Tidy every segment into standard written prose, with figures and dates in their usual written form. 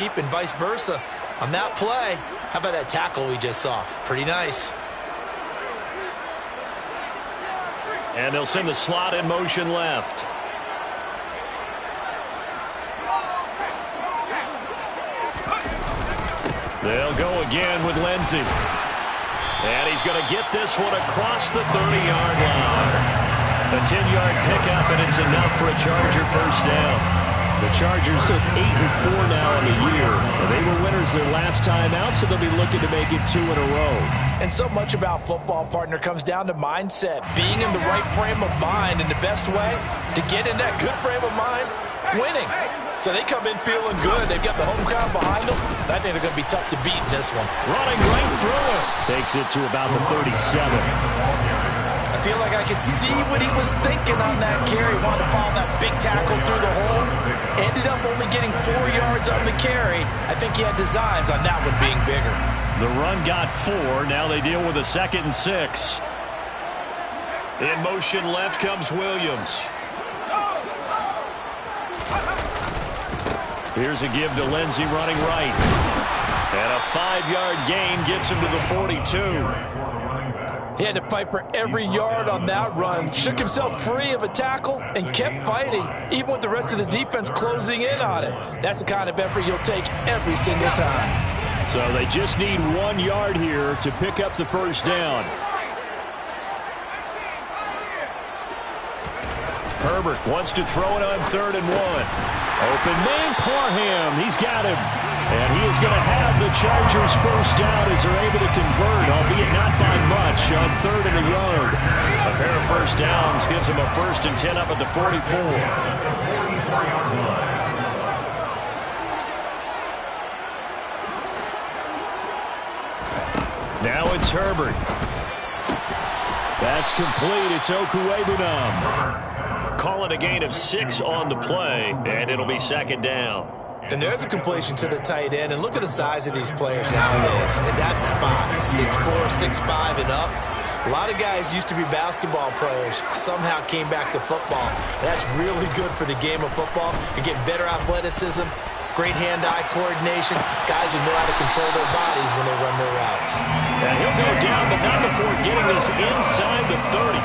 And vice versa on that play. How about that tackle we just saw? Pretty nice. And they'll send the slot in motion left. They'll go again with Lindsey. And he's going to get this one across the 30-yard line. A 10-yard pickup, and it's enough for a Charger first down. The Chargers at 8-4 now in the year. They were winners their last time out, so they'll be looking to make it 2 in a row. And so much about football, partner, comes down to mindset. Being in the right frame of mind, and the best way to get in that good frame of mind, winning. So they come in feeling good. They've got the home crowd behind them. I think they're going to be tough to beat in this one. Running right through it. Takes it to about the 37. I feel like I could see what he was thinking on that carry. Wanted to follow that big tackle through the hole. Ended up only getting 4 yards on the carry. I think he had designs on that one being bigger. The run got 4. Now they deal with a 2nd and 6. In motion left comes Williams. Here's a give to Lindsey running right. And a 5-yard gain gets him to the 42. He had to fight for every yard on that run. Shook himself free of a tackle and kept fighting, even with the rest of the defense closing in on it. That's the kind of effort you'll take every single time. So they just need 1 yard here to pick up the first down. Herbert wants to throw it on 3rd and 1. Open man, Parham. He's got him. And he is going to have the Chargers first down as they're able to convert, albeit not by much, on 3rd and a yard. A pair of first downs gives them a 1st and 10 up at the 44. Now it's Herbert. That's complete. It's Okuwebunam. Call it a gain of 6 on the play, and it'll be 2nd down. And there's a completion to the tight end. And look at the size of these players nowadays. And that spot, 6'4", 6'5", and up. A lot of guys used to be basketball players, somehow came back to football. That's really good for the game of football. You're getting better athleticism, great hand-eye coordination, guys who know how to control their bodies when they run their routes. And he'll go down, but not before getting this inside the 30.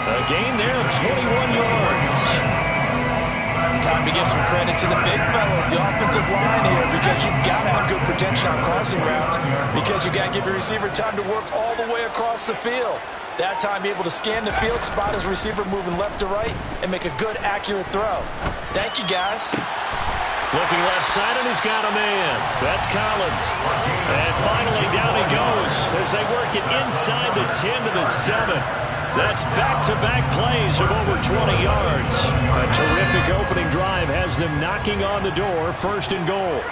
A gain there of 21 yards. Time to give some credit to the big fellas, the offensive line here, because you've got to have good protection on crossing routes, because you've got to give your receiver time to work all the way across the field. That time able to scan the field, spot his receiver moving left to right, and make a good, accurate throw. Thank you, guys. Looking left side, and he's got a man. That's Collins. And finally down he goes as they work it inside the 10 to the 7. That's back-to-back plays of over 20 yards. A terrific opening drive has them knocking on the door, 1st and goal.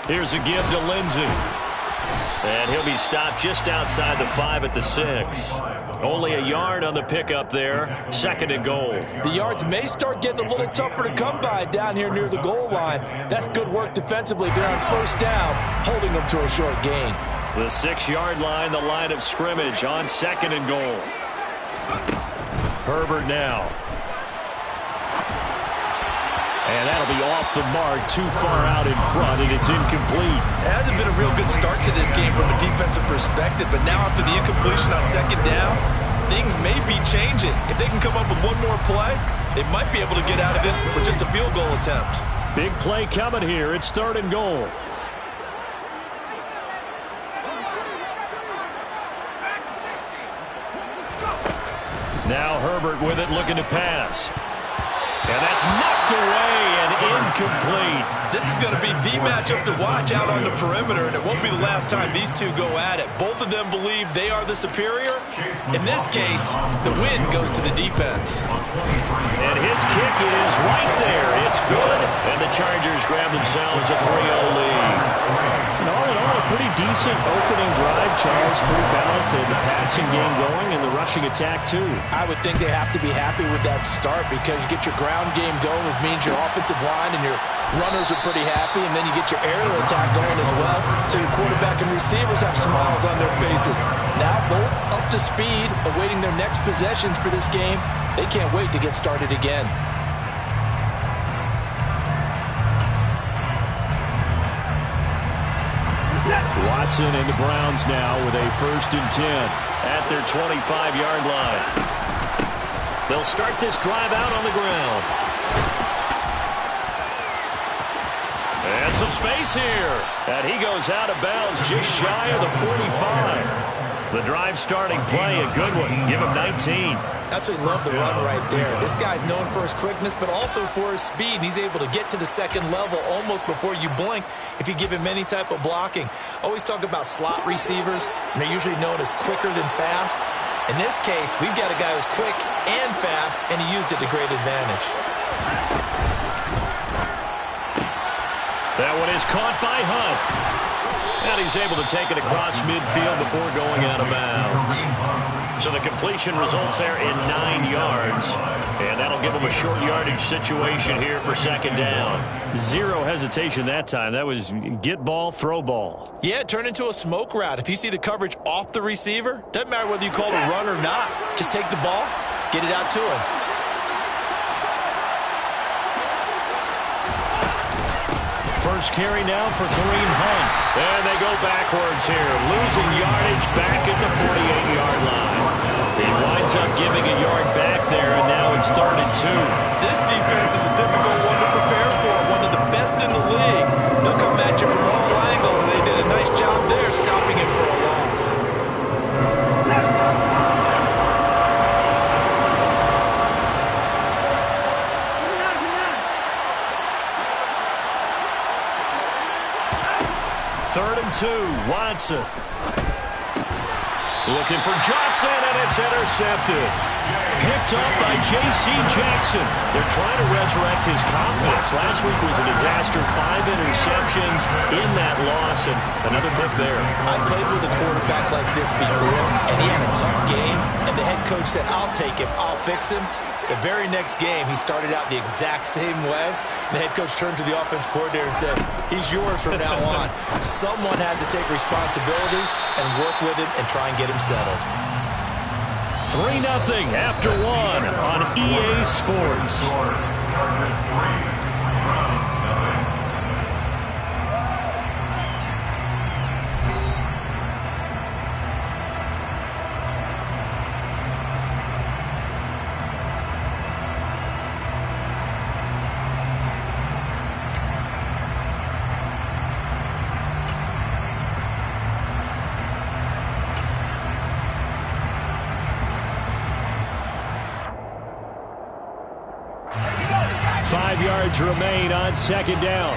Here's a give to Lindsey. And he'll be stopped just outside the 5 at the 6. Only a yard on the pickup there, 2nd and goal. The yards may start getting a little tougher to come by down here near the goal line. That's good work defensively there on 1st down, holding them to a short gain. The 6-yard line, the line of scrimmage on 2nd and goal. Herbert now. And that'll be off the mark, too far out in front, and it's incomplete. It hasn't been a real good start to this game from a defensive perspective, but now after the incompletion on 2nd down, things may be changing. If they can come up with one more play, they might be able to get out of it with just a field goal attempt. Big play coming here. It's 3rd and goal. Now Herbert with it, looking to pass. And that's knocked away and incomplete. This is going to be the matchup to watch out on the perimeter, and it won't be the last time these two go at it. Both of them believe they are the superior. In this case, the win goes to the defense. And his kick is right there. It's good. And the Chargers grab themselves a 3-0 lead. And all in all, a pretty decent opening drive, Charles. Pretty balanced. They had the passing game going and the rushing attack, too. I would think they have to be happy with that start because you get your ground game going, which means your offensive line and your runners are pretty happy, and then you get your aerial attack going as well, so your quarterback and receivers have smiles on their faces. Now both up to speed, awaiting their next possessions for this game They can't wait to get started again. Watson and the Browns now with a 1st and 10 at their 25-yard line. They'll start this drive out on the ground. And some space here. And he goes out of bounds just shy of the 45. The drive starting play, a good one. Give him 19. Absolutely love the run right there. This guy's known for his quickness, but also for his speed. He's able to get to the second level almost before you blink if you give him any type of blocking. Always talk about slot receivers, and they're usually known as quicker than fast. In this case, we've got a guy who's quick and fast, and he used it to great advantage. That one is caught by Hunt. And he's able to take it across midfield before going out of bounds. So the completion results there in 9 yards. And that'll give him a short yardage situation here for 2nd down. Zero hesitation that time. That was get ball, throw ball. Yeah, it turned into a smoke route. If you see the coverage off the receiver, doesn't matter whether you call it a run or not. Just take the ball, get it out to him. First carry now for Kareem Hunt. And they go backwards here, losing yardage back at the 48-yard line. He winds up giving a yard back there, and now it's 3rd and 2. This defense is a difficult one to prepare for, one of the best in the league. They'll come at you from all angles, and they did a nice job there stopping him for a loss. Third and 2, Watson. Looking for Johnson, and it's intercepted. Picked up by J.C. Jackson. They're trying to resurrect his confidence. Last week was a disaster, 5 interceptions in that loss, and another pick there. I played with a quarterback like this before, and he had a tough game, and the head coach said, I'll take him, I'll fix him. The very next game, he started out the exact same way. The head coach turned to the offense coordinator and said, he's yours from now on. Someone has to take responsibility and work with him and try and get him settled. 3-0 after 1 on EA Sports. 5 yards remain on 2nd down.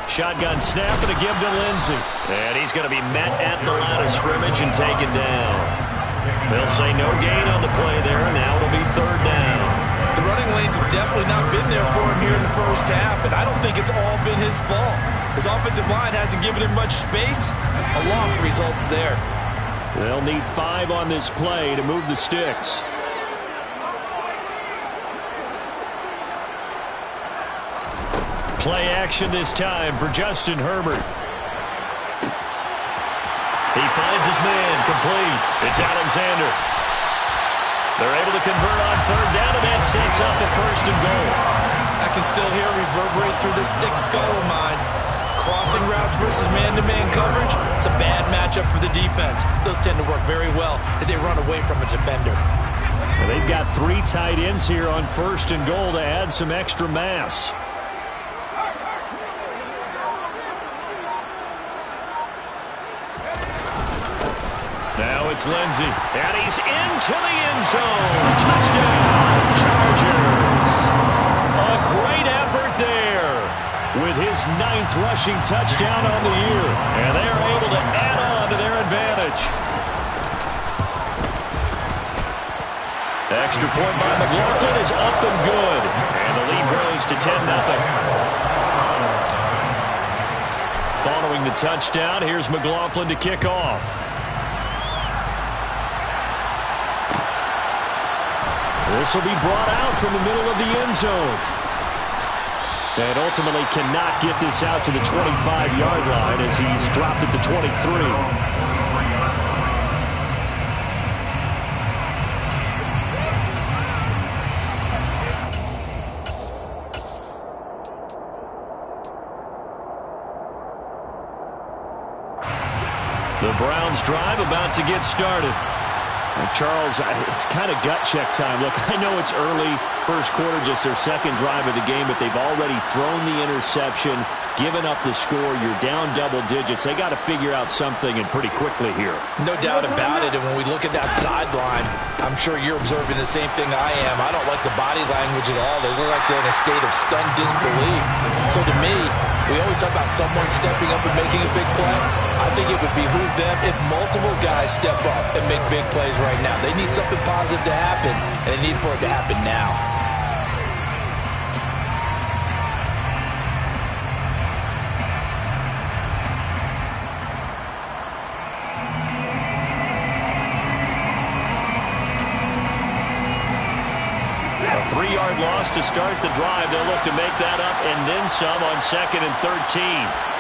Shotgun snap and a give to Lindsey. And he's going to be met at the line of scrimmage and taken down. They'll say no gain on the play there, and now it'll be 3rd down. The running lanes have definitely not been there for him here in the first half, and I don't think it's all been his fault. His offensive line hasn't given him much space. A loss results there. They'll need 5 on this play to move the sticks. Play action this time for Justin Herbert. He finds his man, complete. It's Alexander. They're able to convert on 3rd down, and that sets up the 1st and goal. I can still hear it reverberate through this thick skull of mine. Crossing routes versus man-to-man coverage, it's a bad matchup for the defense. Those tend to work very well as they run away from a defender. Well, they've got 3 tight ends here on 1st and goal to add some extra mass. Now it's Lindsey, and he's into the end zone. Touchdown, Chargers. A great effort there with his 9th rushing touchdown on the year. And they are able to add on to their advantage. Extra point by McLaughlin is up and good. And the lead grows to 10-0. Following the touchdown, here's McLaughlin to kick off. This will be brought out from the middle of the end zone. And ultimately cannot get this out to the 25-yard line as he's dropped at the 23. The Browns drive about to get started. And Charles, it's kind of gut check time. Look, I know it's early, first quarter, just their second drive of the game, but they've already thrown the interception, given up the score. You're down double digits. They got to figure out something, and pretty quickly here. No doubt about it. And when we look at that sideline, I'm sure you're observing the same thing I am. I don't like the body language at all. They look like they're in a state of stunned disbelief. So to me, we always talk about someone stepping up and making a big play. I think it would behoove them if multiple guys step up and make big plays right now. They need something positive to happen, and they need for it to happen now. A 3-yard loss to start the drive. They'll look to make that up and then some on 2nd and 13.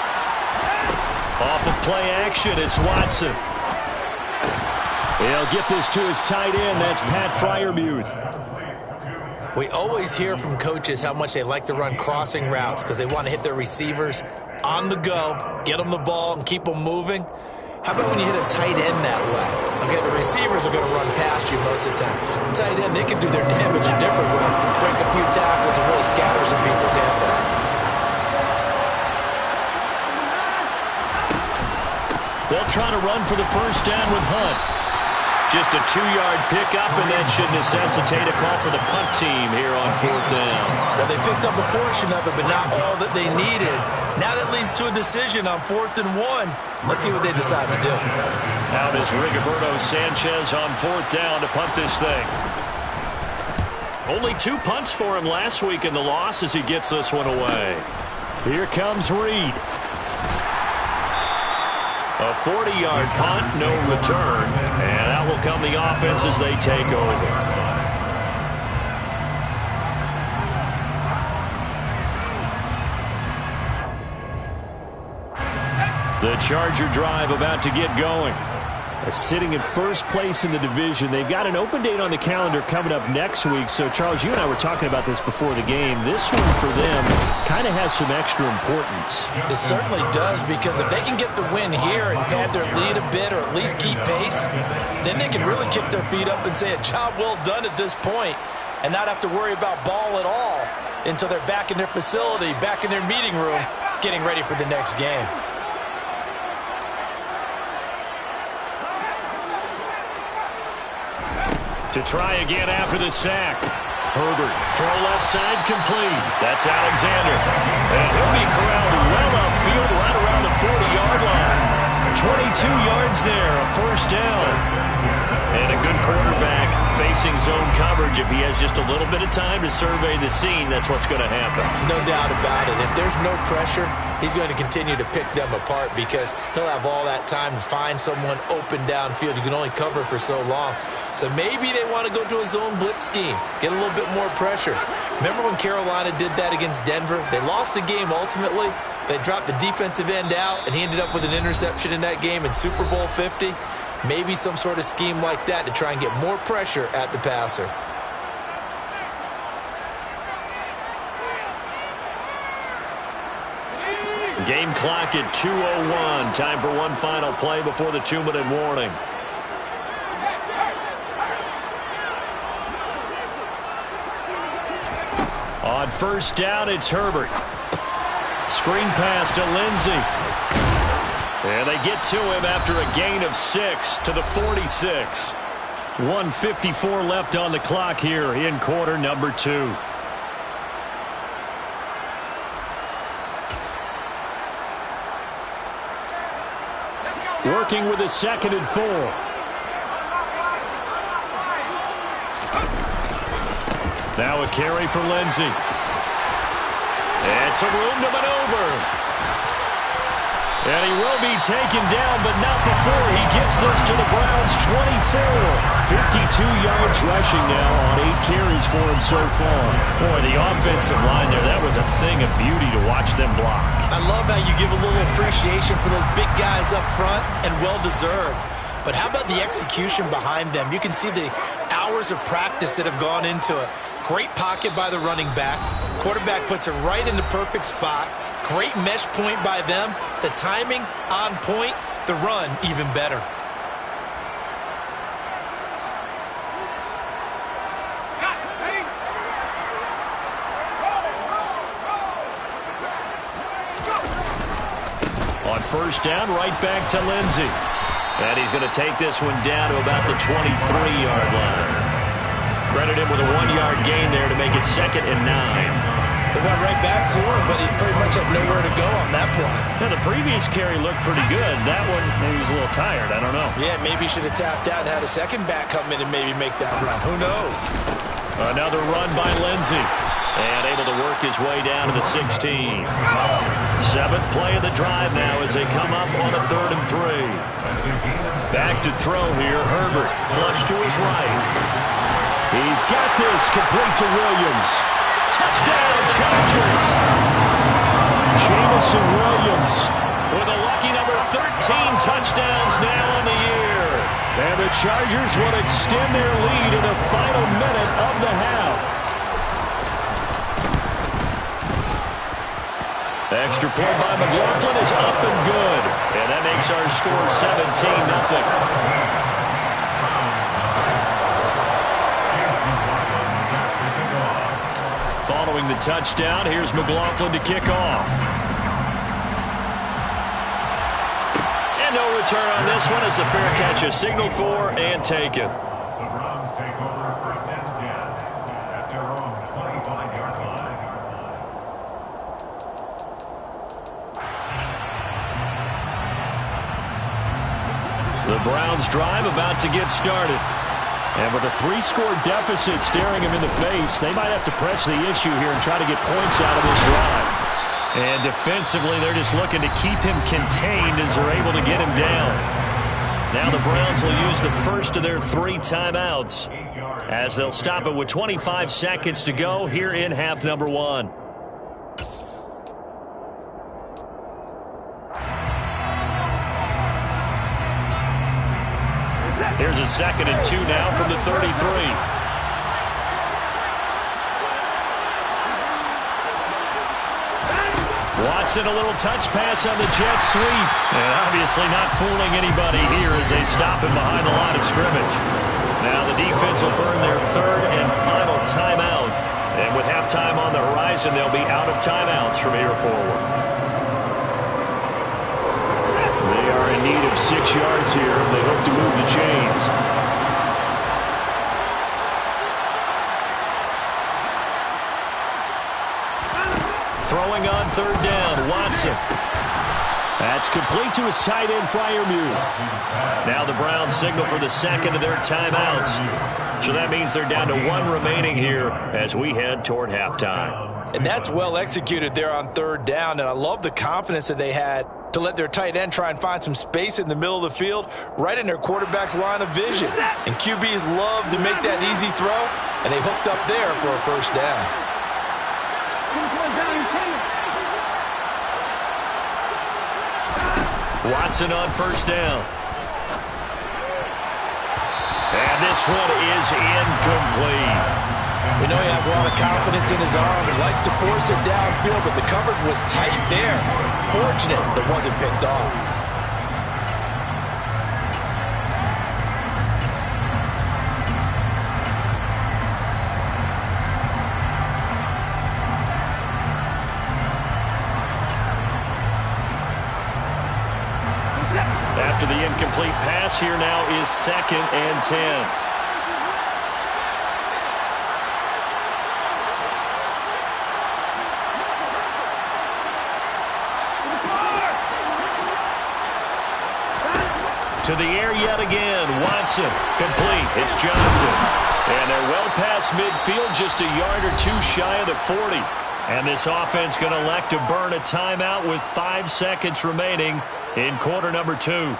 Off of play action, it's Watson. He'll get this to his tight end. That's Pat Freiermuth. We always hear from coaches how much they like to run crossing routes because they want to hit their receivers on the go, get them the ball, and keep them moving. How about when you hit a tight end that way? Okay, the receivers are going to run past you most of the time. The tight end, they can do their damage a different way, break a few tackles, and really scatter some people down there. They'll try to run for the first down with Hunt. Just a 2-yard pickup, and that should necessitate a call for the punt team here on 4th down. Well, they picked up a portion of it, but not all that they needed. Now that leads to a decision on 4th and 1. Let's see what they decide to do. Out is Rigoberto Sanchez on 4th down to punt this thing. Only 2 punts for him last week in the loss as he gets this one away. Here comes Reed. A 40-yard punt, no return. And out will come the offense as they take over. The Charger drive about to get going. Sitting in first place in the division. They've got an open date on the calendar coming up next week. So, Charles, you and I were talking about this before the game. This one for them kind of has some extra importance. It certainly does, because if they can get the win here and pad their lead a bit or at least keep pace, then they can really kick their feet up and say a job well done at this point and not have to worry about ball at all until they're back in their facility, back in their meeting room, getting ready for the next game. To try again after the sack. Herbert, throw left side complete. That's Alexander. And he'll be corralled well upfield right around the 40-yard line. 22 yards there, a first down. And a good quarterback facing zone coverage. If he has just a little bit of time to survey the scene, that's what's going to happen. No doubt about it. If there's no pressure, he's going to continue to pick them apart because he'll have all that time to find someone open downfield. You can only cover for so long. So maybe they want to go to a zone blitz scheme, get a little bit more pressure. Remember when Carolina did that against Denver? They lost the game ultimately. They dropped the defensive end out, and he ended up with an interception in that game in Super Bowl 50. Maybe some sort of scheme like that to try and get more pressure at the passer. Game clock at 2:01. Time for one final play before the 2-minute warning. On first down, it's Herbert. Screen pass to Lindsey. And they get to him after a gain of 6 to the 46. 1:54 left on the clock here in quarter number 2. Working with a 2nd and 4. Now a carry for Lindsey. And some room to maneuver. And he will be taken down, but not before he gets takes this to the Browns' 24. 52 yards rushing now on 8 carries for him so far. Boy, the offensive line there, that was a thing of beauty to watch them block. I love how you give a little appreciation for those big guys up front, and well-deserved. But how about the execution behind them? You can see the hours of practice that have gone into it. Great pocket by the running back. Quarterback puts it right in the perfect spot. Great mesh point by them. The timing on point. The run even better. On first down, right back to Lindsey. And he's going to take this one down to about the 23-yard line. Credit him with a 1-yard gain there to make it 2nd and 9. They went right back to him, but he pretty much had nowhere to go on that play. Now, the previous carry looked pretty good. That one, maybe he was a little tired. I don't know. Yeah, maybe he should have tapped out and had a second back come in and maybe make that run. Who knows? Another run by Lindsey. And able to work his way down to the 16. 7th play of the drive now as they come up on a 3rd and 3. Back to throw here. Herbert flush to his right. He's got this complete to Williams. Touchdown, Chargers. Jamison Williams with a lucky number 13 touchdowns now on the year. And the Chargers will extend their lead in the final minute of the half. Extra point by McLaughlin is up and good. And that makes our score 17-0. Following the touchdown, here's McLaughlin to kick off. And no return on this one as the fair catch is signaled for and taken. The Browns take over 1st and 10 at their own 25-yard line. The Browns drive about to get started. And with a 3-score deficit staring him in the face, they might have to press the issue here and try to get points out of this drive. And defensively, they're just looking to keep him contained as they're able to get him down. Now the Browns will use the first of their 3 timeouts as they'll stop it with 25 seconds to go here in half number 1. Here's a 2nd and 2 now from the 33. Watson, a little touch pass on the jet sweep. And obviously not fooling anybody here as they stop him behind the line of scrimmage. Now the defense will burn their 3rd and final timeout. And with halftime on the horizon, they'll be out of timeouts from here forward. They are in need of 6 yards here if they hope to move the chains. Throwing on 3rd down, Watson. That's complete to his tight end, Freiermuth. Now the Browns signal for the 2nd of their timeouts. So that means they're down to 1 remaining here as we head toward halftime. And that's well executed there on 3rd down, and I love the confidence that they had to let their tight end try and find some space in the middle of the field, right in their quarterback's line of vision. And QBs love to make that easy throw, and they hooked up there for a 1st down. Watson on 1st down. And this one is incomplete. We know he has a lot of confidence in his arm and likes to force it downfield, but the coverage was tight there. Fortunate that wasn't picked off. After the incomplete pass, here now is 2nd and 10. To the air yet again. Watson. Complete. It's Johnson. And they're well past midfield, just a yard or 2 shy of the 40. And this offense going to elect to burn a timeout with 5 seconds remaining in quarter number 2.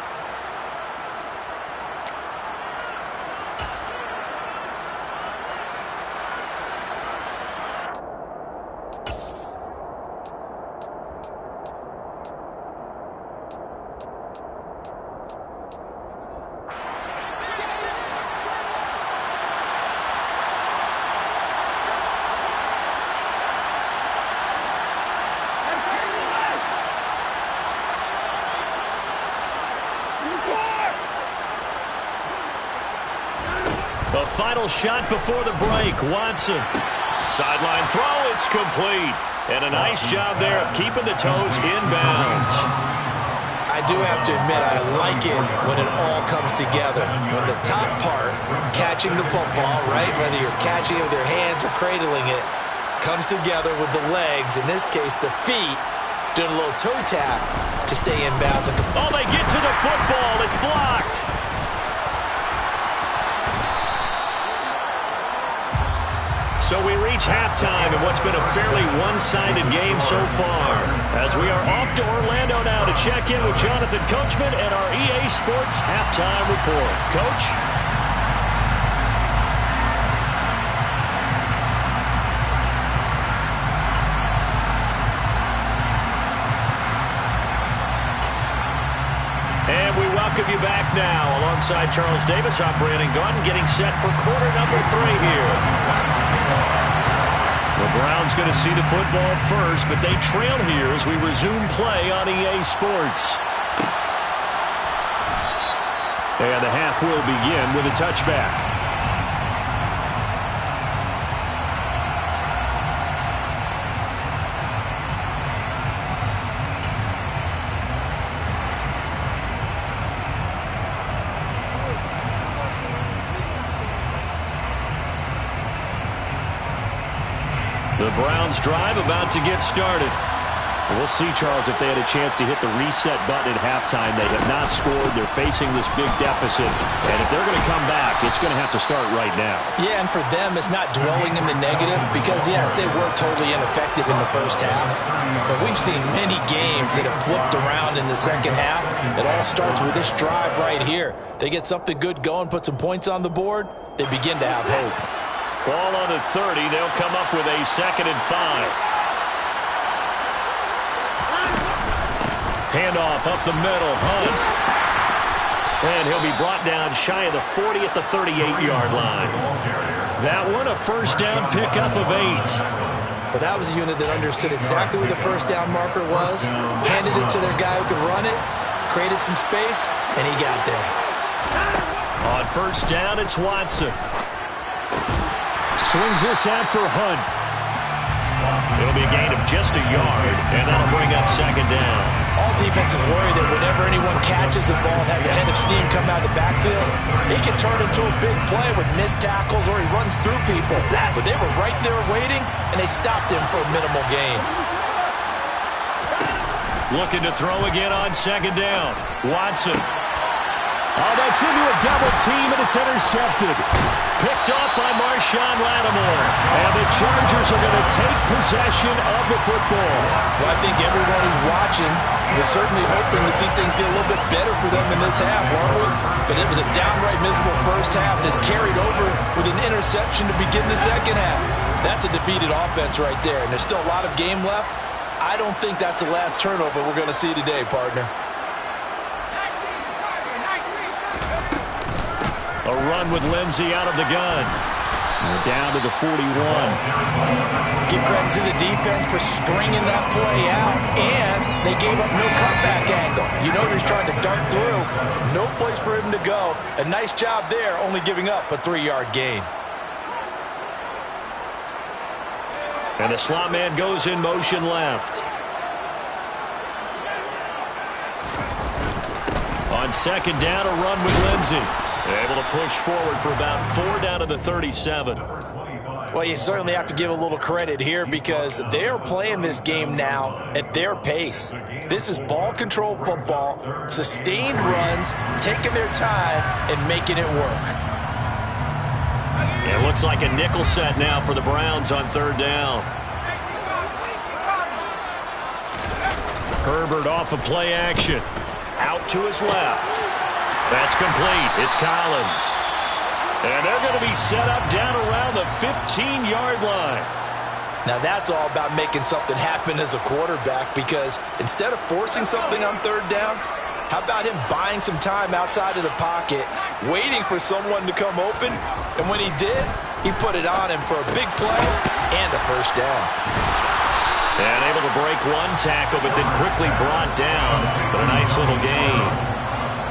A final shot before the break. Watson. Sideline throw. It's complete. And a nice job there of keeping the toes inbounds. I do have to admit, I like it when it all comes together. When the top part, catching the football, right, whether you're catching it with your hands or cradling it, comes together with the legs, in this case the feet, doing a little toe tap to stay in bounds. Oh, they get to the football. It's blocked. So we reach halftime in what's been a fairly one-sided game so far. As we are off to Orlando now to check in with Jonathan Coachman and our EA Sports Halftime Report. Coach? And we welcome you back now. Alongside Charles Davis, I'm Brandon Gaudin, getting set for quarter number 3 here. The Browns going to see the football first, but they trail here as we resume play on EA Sports. And the half will begin with a touchback. The Browns drive about to get started. We'll see, Charles, if they had a chance to hit the reset button at halftime. They have not scored. They're facing this big deficit. And if they're going to come back, it's going to have to start right now. Yeah, and for them, it's not dwelling in the negative because, yes, they were totally ineffective in the first half. But we've seen many games that have flipped around in the second half. It all starts with this drive right here. They get something good going, put some points on the board, they begin to have hope. Ball on the 30. They'll come up with a 2nd and 5. Handoff up the middle. Hunt. And he'll be brought down shy of the 40 at the 38-yard line. That one a first down pickup of 8. But that was a unit that understood exactly where the first down marker was, handed it to their guy who could run it, created some space, and he got there. On first down, it's Watson. Swings this out for Hunt. It'll be a gain of just a yard, and that'll bring up 2nd down. All defenses worry that whenever anyone catches the ball and has a head of steam come out of the backfield, it can turn into a big play with missed tackles or he runs through people. But they were right there waiting, and they stopped him for a minimal gain. Looking to throw again on 2nd down. Watson. Oh, that's into a double team, and it's intercepted. Picked off by Marshawn Lattimore. And the Chargers are going to take possession of the football. Well, I think everyone who's watching was certainly hoping to see things get a little bit better for them in this half, weren't we? But it was a downright miserable first half that's carried over with an interception to begin the second half. That's a defeated offense right there, and there's still a lot of game left. I don't think that's the last turnover we're going to see today, partner. A run with Lindsey out of the gun. Down to the 41. Give credit to the defense for stringing that play out, and they gave up no cutback angle. You know he's trying to dart through. No place for him to go. A nice job there, only giving up a 3-yard gain. And the slot man goes in motion left. On 2nd down, a run with Lindsey. Able to push forward for about 4 down to the 37. Well, you certainly have to give a little credit here because they're playing this game now at their pace. This is ball control football, sustained runs, taking their time, and making it work. It looks like a nickel set now for the Browns on 3rd down. Herbert off of play action. Out to his left. That's complete. It's Collins. And they're going to be set up down around the 15-yard line. Now that's all about making something happen as a quarterback because instead of forcing something on 3rd down, how about him buying some time outside of the pocket, waiting for someone to come open, and when he did, he put it on him for a big play and a first down. And able to break one tackle, but then quickly brought down. But a nice little gain.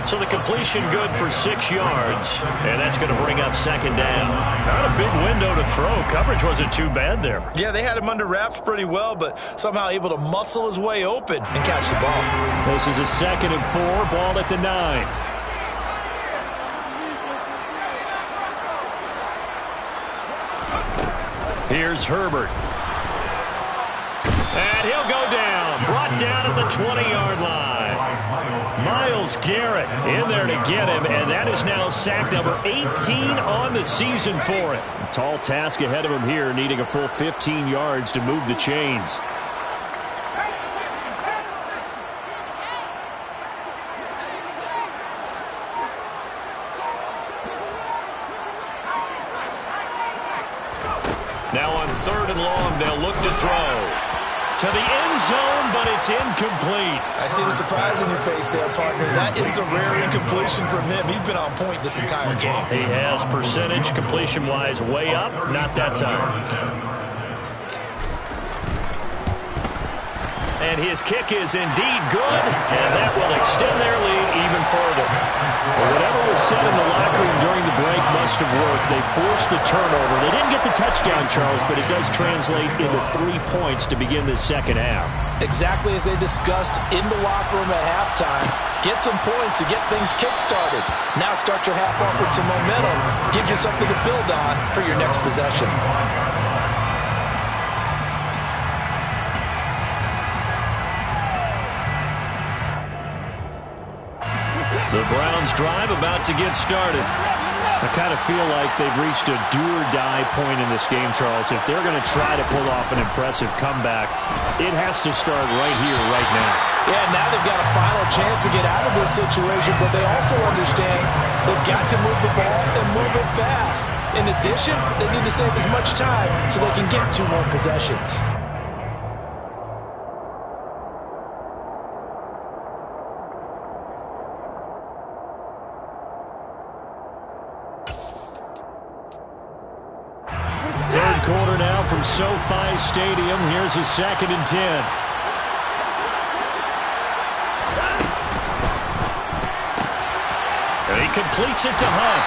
So the completion good for 6 yards, and that's going to bring up second down. Not a big window to throw. Coverage wasn't too bad there. Yeah, they had him under wraps pretty well, but somehow able to muscle his way open and catch the ball. This is a 2nd and 4, ball at the 9. Here's Herbert. And he'll go down. Brought down at the 20-yard line. Myles Garrett in there to get him, and that is now sack number 18 on the season for him. A tall task ahead of him here, needing a full 15 yards to move the chains. Now on 3rd and long, they'll look to throw. To the end zone, but it's incomplete. I see the surprise in your face there, partner. That is a rare incompletion from him. He's been on point this entire game. He has percentage completion-wise way up. Not that time. And his kick is indeed good, and that will extend their lead even further. Well, whatever was said in the locker room during the break must have worked. They forced the turnover. They didn't get the touchdown, Charles, but it does translate into 3 points to begin the second half. Exactly as they discussed in the locker room at halftime. Get some points to get things kick-started. Now start your half off with some momentum. Gives you something to build on for your next possession. The Browns drive about to get started. I kind of feel like they've reached a do-or-die point in this game, Charles. If they're going to try to pull off an impressive comeback, it has to start right here, right now. Yeah, now they've got a final chance to get out of this situation, but they also understand they've got to move the ball and move it fast. In addition, they need to save as much time so they can get 2 more possessions. Third quarter now from SoFi Stadium. Here's his 2nd and 10. And he completes it to Hunt.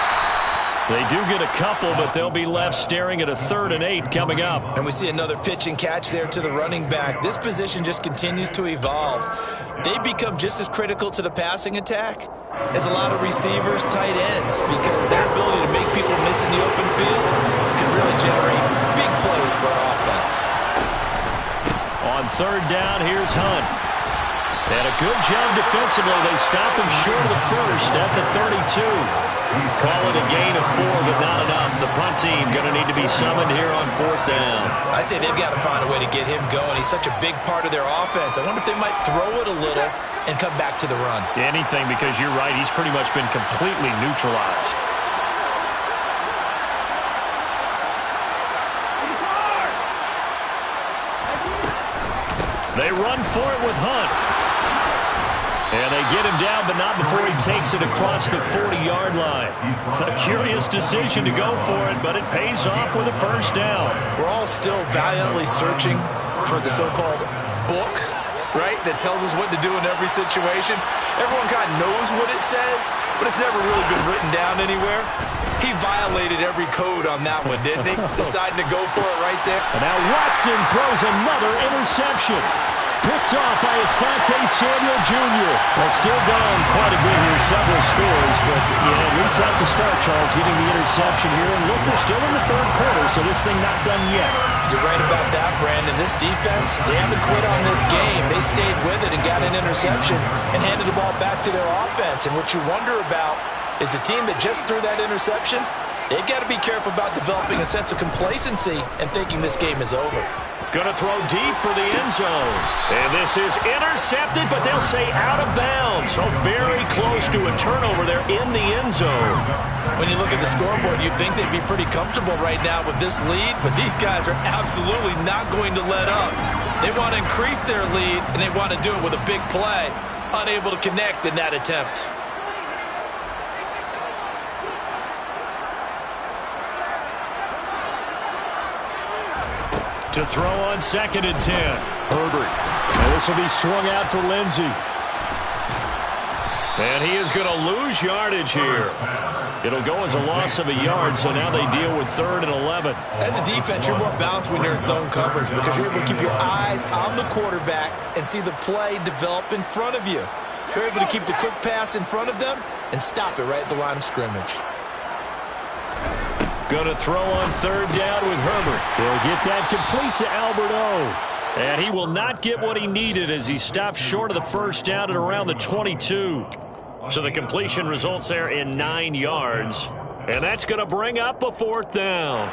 They do get a couple, but they'll be left staring at a 3rd and 8 coming up. And we see another pitch and catch there to the running back. This position just continues to evolve. They become just as critical to the passing attack as a lot of receivers, tight ends, because their ability to make people miss in the open field can really generate big plays for an offense. On 3rd down, here's Hunt. And a good job defensively. They stop him short of the first at the 32. Call it a gain of 4, but not enough. The punt team going to need to be summoned here on 4th down. I'd say they've got to find a way to get him going. He's such a big part of their offense. I wonder if they might throw it a little and come back to the run. Anything, because you're right. He's pretty much been completely neutralized. They run for it with Hunt. And they get him down, but not before he takes it across the 40-yard line. A curious decision to go for it, but it pays off with a 1st down. We're all still valiantly searching for the so-called book, right, that tells us what to do in every situation. Everyone kind of knows what it says, but it's never really been written down anywhere. He violated every code on that one, didn't he? Deciding to go for it right there. And now Watson throws another interception. Picked off by Asante Samuel Jr. Well, still down quite a bit here, several scores, but yeah, at least that's a start, Charles, getting the interception here. And look, we're still in the 3rd quarter, so this thing not done yet. You're right about that, Brandon. This defense, they haven't quit on this game. They stayed with it and got an interception and handed the ball back to their offense. And what you wonder about is the team that just threw that interception, they've got to be careful about developing a sense of complacency and thinking this game is over. Going to throw deep for the end zone. And this is intercepted, but they'll say out of bounds. So very close to a turnover there in the end zone. When you look at the scoreboard, you'd think they'd be pretty comfortable right now with this lead, but these guys are absolutely not going to let up. They want to increase their lead, and they want to do it with a big play. Unable to connect in that attempt. To throw on 2nd and 10. Herbert. And this will be swung out for Lindsey. And he is going to lose yardage here. It'll go as a loss of a yard, so now they deal with 3rd and 11. As a defense, you're more balanced when you're in zone coverage because you're able to keep your eyes on the quarterback and see the play develop in front of you. You're able to keep the quick pass in front of them and stop it right at the line of scrimmage. Going to throw on 3rd down with Herbert. He'll get that complete to Albert O. And he will not get what he needed as he stopped short of the 1st down at around the 22. So the completion results there in 9 yards. And that's going to bring up a 4th down.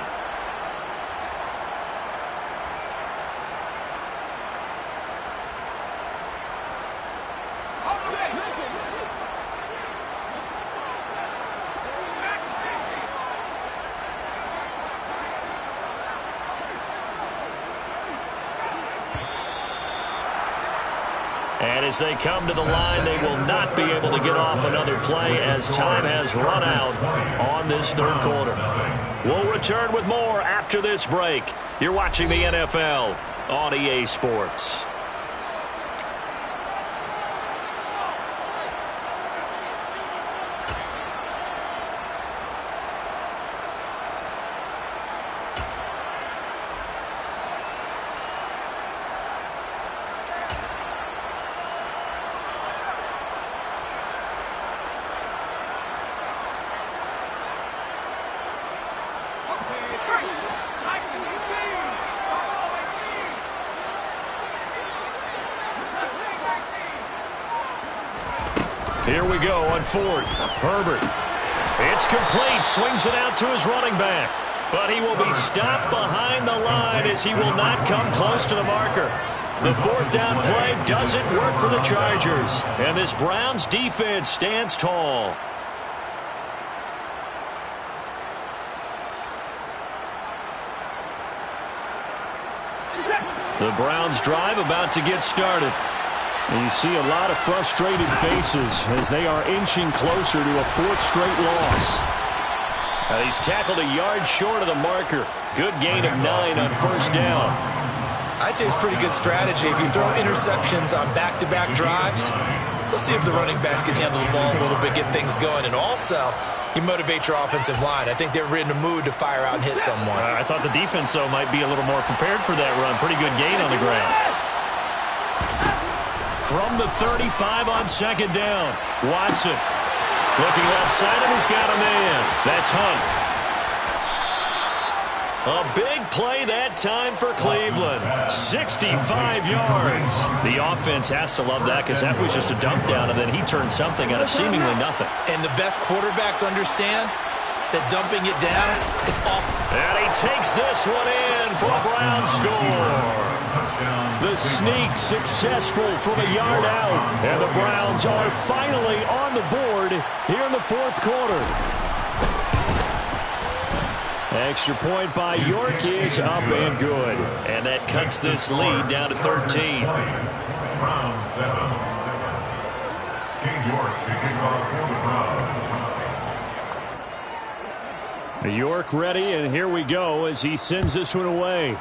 And as they come to the line, they will not be able to get off another play as time has run out on this 3rd quarter. We'll return with more after this break. You're watching the NFL on EA Sports. Here we go on 4th. Herbert. It's complete. Swings it out to his running back. But he will be stopped behind the line as he will not come close to the marker. The 4th down play doesn't work for the Chargers. And this Browns defense stands tall. The Browns drive about to get started. You see a lot of frustrated faces as they are inching closer to a 4th straight loss. He's tackled a yard short of the marker. Good gain of 9 on 1st down. I'd say it's pretty good strategy. If you throw interceptions on back-to-back drives, let's see if the running backs can handle the ball a little bit, get things going. And also, you motivate your offensive line. I think they're in the mood to fire out and hit someone. I thought the defense, though, might be a little more prepared for that run. Pretty good gain on the ground. From the 35 on 2nd down, Watson. Looking outside him, he's got a man. That's Hunt. A big play that time for Cleveland. 65 yards. The offense has to love that because that was just a dump down, and then he turned something out of seemingly nothing. And the best quarterbacks understand that dumping it down is awful. And he takes this one in for a Brown score. The sneak successful from a yard out. And the Browns are finally on the board here in the 4th quarter. Extra point by York is up and good. And that cuts this lead down to 13. Round 7. King York to kick off for the Browns. York ready, and here we go as he sends this one away.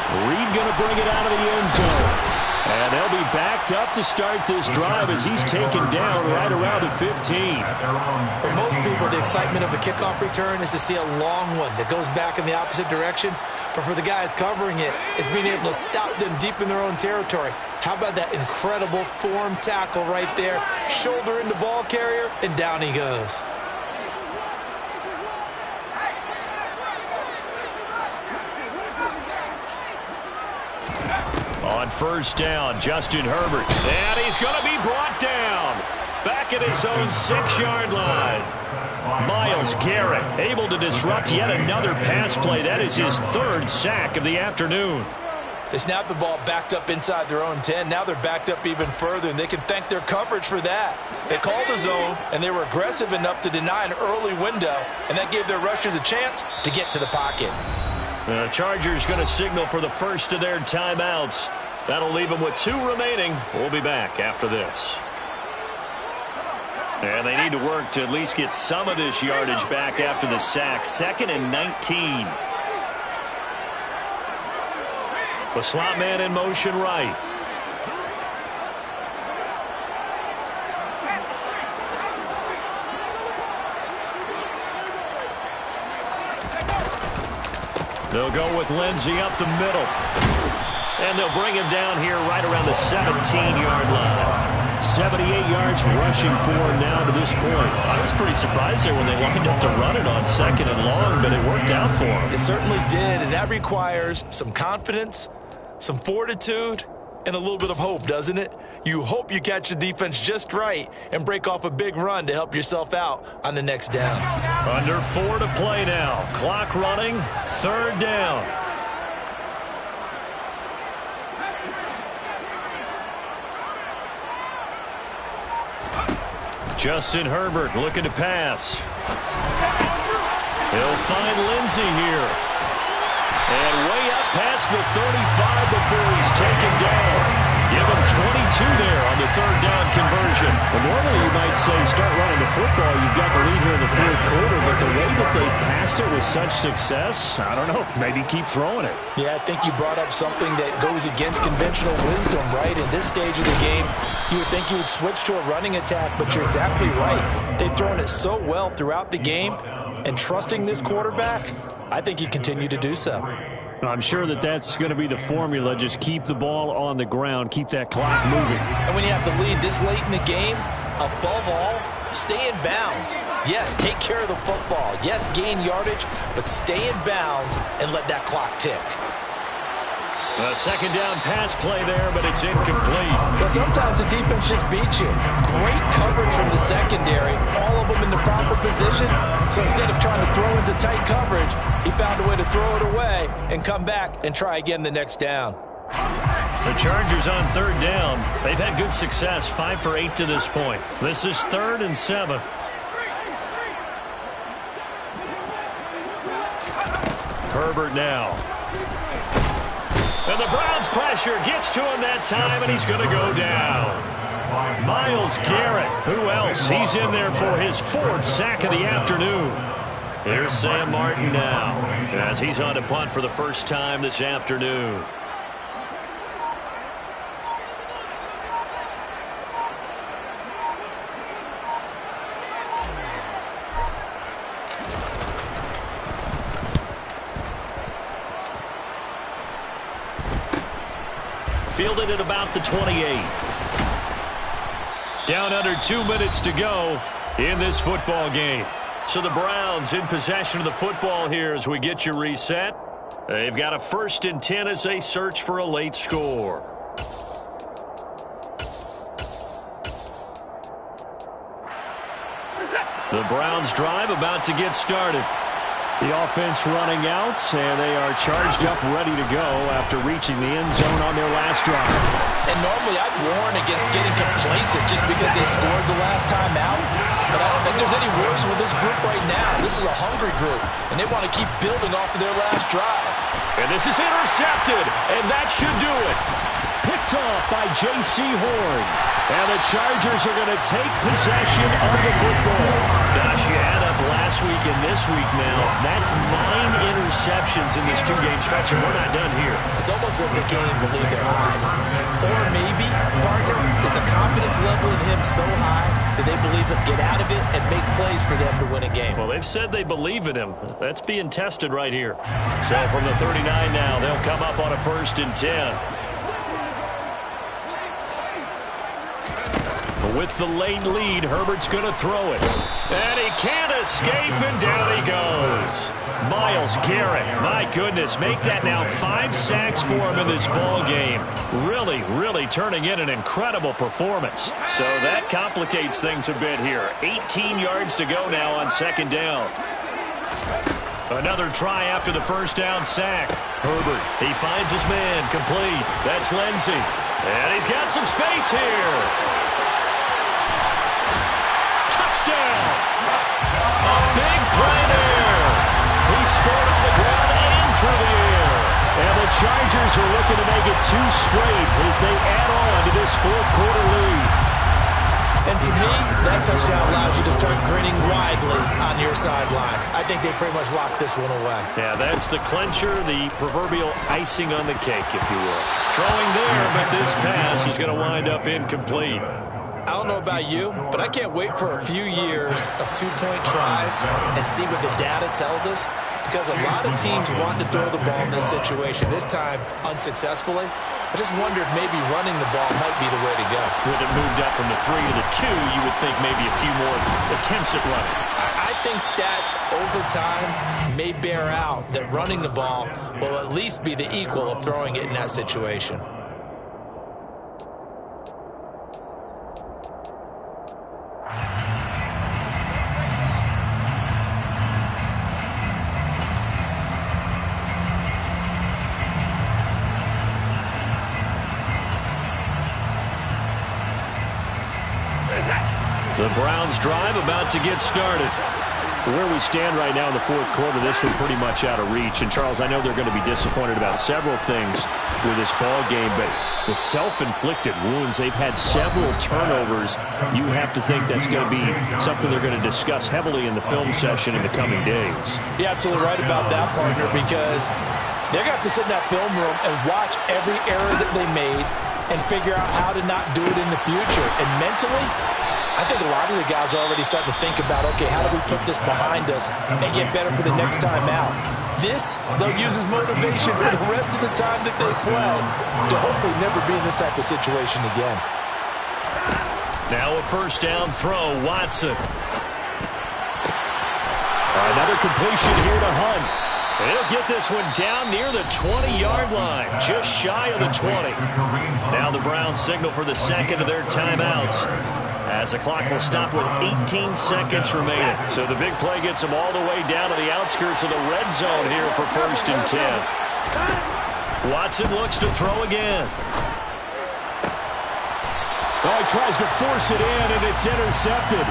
Reed going to bring it out of the end zone. And they'll be backed up to start this drive as he's taken down right around the 15. For most people, the excitement of a kickoff return is to see a long one that goes back in the opposite direction. But for the guys covering it, it's being able to stop them deep in their own territory. How about that incredible form tackle right there? Shoulder into ball carrier, and down he goes. On 1st down, Justin Herbert. And he's going to be brought down. Back at his own 6-yard line. Myles Garrett able to disrupt yet another pass play. That is his 3rd sack of the afternoon. They snapped the ball backed up inside their own 10. Now they're backed up even further, and they can thank their coverage for that. They called a zone, and they were aggressive enough to deny an early window, and that gave their rushers a chance to get to the pocket. The Chargers going to signal for the first of their timeouts. That'll leave them with 2 remaining. We'll be back after this. And they need to work to at least get some of this yardage back after the sack. 2nd and 19. The slot man in motion right. They'll go with Lindsey up the middle. And they'll bring him down here right around the 17-yard line. 78 yards rushing for him now to this point. I was pretty surprised there when they lined up to run it on 2nd and long, but it worked out for him. It certainly did, and that requires some confidence, some fortitude, and a little bit of hope, doesn't it? You hope you catch the defense just right and break off a big run to help yourself out on the next down. Under 4 to play now. Clock running, 3rd down. Justin Herbert looking to pass. He'll find Lindsey here. And way up past the 35 before he's taken down. Give him 22 there on the 3rd down conversion. Well, normally you might say start running the football. You've got the lead here in the 4th quarter, but the way that they passed it with such success, I don't know, maybe keep throwing it. Yeah, I think you brought up something that goes against conventional wisdom, right? In this stage of the game, you would think you would switch to a running attack, but you're exactly right. They've thrown it so well throughout the game, and trusting this quarterback, I think you continue to do so. I'm sure that that's going to be the formula. Just keep the ball on the ground. Keep that clock moving. And when you have the lead this late in the game, above all, stay in bounds. Yes, take care of the football. Yes, gain yardage, but stay in bounds and let that clock tick. A 2nd down pass play there, but it's incomplete. Well, sometimes the defense just beats you. Great coverage from the secondary, all of them in the proper position. So instead of trying to throw into tight coverage, he found a way to throw it away and come back and try again the next down. The Chargers on 3rd down. They've had good success, 5 for 8 to this point. This is 3rd and 7. Herbert now. And the Browns pressure gets to him that time, and he's going to go down. Myles Garrett, who else? He's in there for his 4th sack of the afternoon. Here's Sam Martin now, as he's on to punt for the first time this afternoon. Fielded at about the 28. Down under 2 minutes to go in this football game. So the Browns in possession of the football here as we get you reset. They've got a 1st and 10 as they search for a late score. The Browns drive about to get started. The offense running out, and they are charged up, ready to go after reaching the end zone on their last drive. And normally I'd warn against getting complacent just because they scored the last time out. But I don't think there's any worries with this group right now. This is a hungry group, and they want to keep building off of their last drive. And this is intercepted, and that should do it. Picked off by J.C. Horn. And the Chargers are going to take possession of the football. Gosh, you add up last week and this week now. That's 9 interceptions in this 2-game stretch, and we're not done here. It's almost like they can't even believe their eyes. Or maybe, partner, is the confidence level in him so high that they believe he'll get out of it and make plays for them to win a game. Well, they've said they believe in him. That's being tested right here. So from the 39 now, they'll come up on a 1st and 10. With the late lead, Herbert's going to throw it. And he can't escape, and down he goes. Myles Garrett, my goodness, make that now 5 sacks for him in this ball game. Really turning in an incredible performance. So that complicates things a bit here. 18 yards to go now on 2nd down. Another try after the 1st down sack. Herbert, he finds his man, complete. That's Lindsey. And he's got some space here. Touchdown! A big play there. He scored on the ground and through the air. And the Chargers are looking to make it 2 straight as they add on to this 4th quarter lead. And to me, that touchdown allows you to start grinning widely on your sideline. I think they pretty much locked this one away. Yeah, that's the clincher, the proverbial icing on the cake, if you will. Throwing there, but this pass is going to wind up incomplete. I don't know about you, but I can't wait for a few years of 2-point tries and see what the data tells us. because a lot of teams want to throw the ball in this situation. This time, unsuccessfully. I just wondered maybe running the ball might be the way to go. With it moved up from the 3 to the 2, you would think maybe a few more attempts at running. I think stats over time may bear out that running the ball will at least be the equal of throwing it in that situation. The Browns drive about to get started. Where we stand right now in the fourth quarter, this one pretty much out of reach. And, Charles, I know they're going to be disappointed about several things with this ball game, but the self-inflicted wounds, they've had several turnovers. You have to think that's going to be something they're going to discuss heavily in the film session in the coming days. You're absolutely right about that, partner, because they're going to have to sit in that film room and watch every error that they made and figure out how to not do it in the future. And mentally, I think a lot of the guys are already starting to think about, okay, how do we put this behind us and get better for the next time out? This, they'll use as motivation for the rest of the time that they play to hopefully never be in this type of situation again. Now a first down throw, Watson. Another completion here to Hunt. He'll get this one down near the 20-yard line, just shy of the 20. Now the Browns signal for the second of their timeouts, as the clock will stop with 18 seconds remaining. So the big play gets them all the way down to the outskirts of the red zone here for 1st and 10. Watson looks to throw again. Oh, he tries to force it in, and it's intercepted.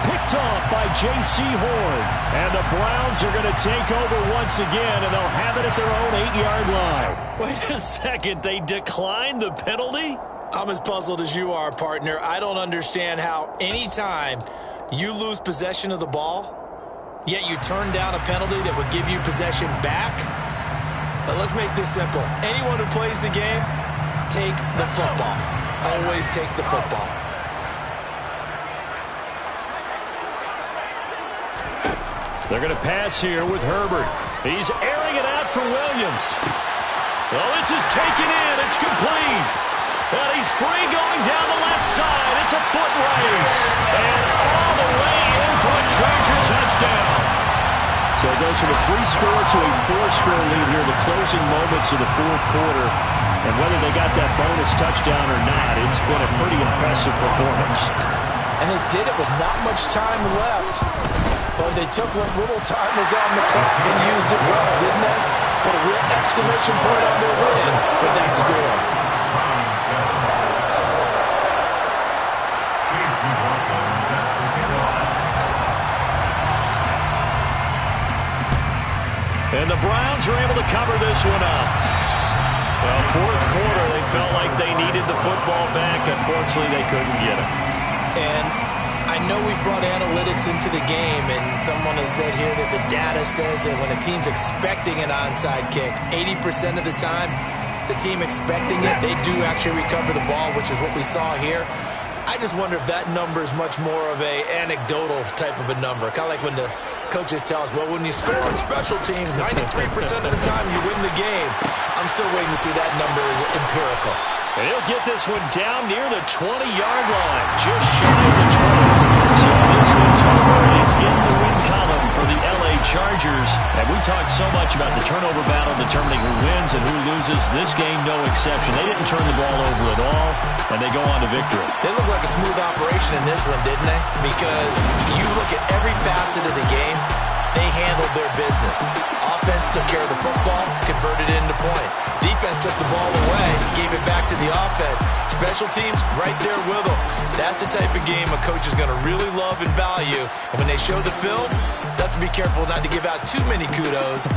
Picked off by J.C. Horn. And the Browns are going to take over once again, and they'll have it at their own 8-yard line. Wait a second, they declined the penalty? I'm as puzzled as you are, partner. I don't understand how anytime you lose possession of the ball, yet you turn down a penalty that would give you possession back. But let's make this simple. Anyone who plays the game, take the football. Always take the football. They're going to pass here with Herbert. He's airing it out for Williams. Oh, this is taken in. It's complete. And he's free going down the left side. It's a foot race. And all the way in for a Charger touchdown. So it goes from a 3-score to a 4-score lead here in the closing moments of the fourth quarter. And whether they got that bonus touchdown or not, it's been a pretty impressive performance. And they did it with not much time left. But they took what little time was on the clock and used it well, didn't they? Put a real exclamation point on their win with that score. And the Browns are able to cover this one up. Well, fourth quarter, they felt like they needed the football back. Unfortunately, they couldn't get it. And I know we brought analytics into the game, and someone has said here that the data says that when a team's expecting an onside kick, 80% of the time, the team expecting it, they do actually recover the ball, which is what we saw here. I just wonder if that number is much more of a anecdotal type of a number. Kind of like when the coaches tell us, well, when you score on special teams, 93% of the time you win the game. I'm still waiting to see that number is empirical. And he'll get this one down near the 20-yard line, just shy of the 20. So this one's over. It's in the win column for the L.A. Chargers. And we talked so much about the turnover battle determining who wins and who loses. This game, no exception. They didn't turn the ball over at all, and they go on to victory. They look like a smooth operation in this one, didn't they? Because you look at every facet of the game, they handled their business. Offense took care of the football, converted it into points. Defense took the ball away, gave it back to the offense. Special teams, right there with them. That's the type of game a coach is going to really love and value. And when they show the film, you have to be careful not to give out too many kudos.